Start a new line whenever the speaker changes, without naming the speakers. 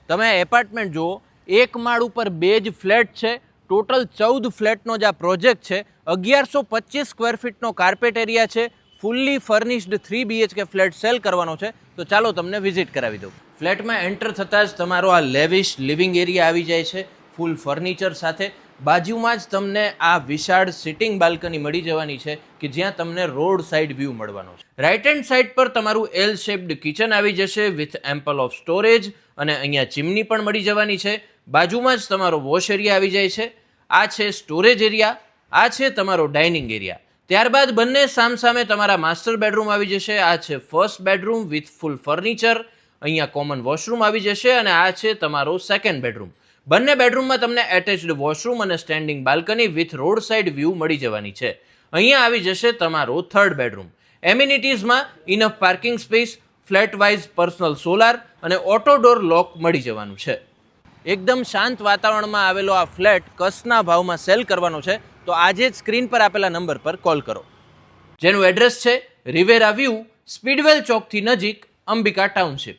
તમે એપાર્ટમેન્ટ જુઓ, એક માળ ઉપર 2 જ ફ્લેટ છે. ટોટલ 14 ફ્લેટનો જે આ પ્રોજેક્ટ છે, 1125 સ્ક્વેર ફીટનો કાર્પેટ એરિયા છે. Fully furnished 3 BHK flat cell કરવાનો છે. તો ચાલો તમને વિઝિટ કરાવી દઉં. ફ્લેટમાં એન્ટર થતાં જ તમારો આ લેવિશ લિવિંગ એરિયા આવી જાય છે, ફૂલ ફર્નિચર સાથે. બાજુમાં જ તમને આ વિશાળ સિટિંગ બાલ્કની મળી જવાની છે કે જ્યાં તમને રોડ સાઇડ વ્યૂ મળવાનો છે. રાઇટ હેન્ડ સાઇડ પર તમારું એલ શેપ્ડ કિચન આવી જશે વિથ એમ્પલ ઓફ સ્ટોરેજ, અને અહીંયા ચીમની પણ મળી જવાની છે. બાજુમાં જ તમારો વોશ એરિયા આવી જાય છે. આ છે સ્ટોરેજ એરિયા, આ છે તમારો ડાઇનિંગ એરિયા. ત્યારબાદ બંને સામસામે તમારા માસ્ટર બેડરૂમ આવી જશે. આ છે first bedroom with full furniture. અહીંયા કોમન વોશરૂમ આવી જશે, અને આ છે તમારો સેકન્ડ બેડરૂમ. બંને બેડરૂમમાં તમને એટેચ્ડ વોશરૂમ અને standing balcony with road side view મળી જવાની છે. અહીંયા આવી જશે તમારો થર્ડ બેડરૂમ. એમ્યુનિટીઝમાં enough parking space, flat wise personal solar અને ઓટો ડોર લોક મળી જવાનું છે. એકદમ શાંત વાતાવરણમાં આવેલો આ ફ્લેટ કસના ભાવમાં સેલ કરવાનો છે. તો આજે જ સ્ક્રીન પર આપેલા નંબર પર કોલ કરો, જેનું એડ્રેસ છે રિવેરા વ્યૂ, સ્પીડવેલ ચોકથી નજીક, અંબિકા ટાઉનશીપ.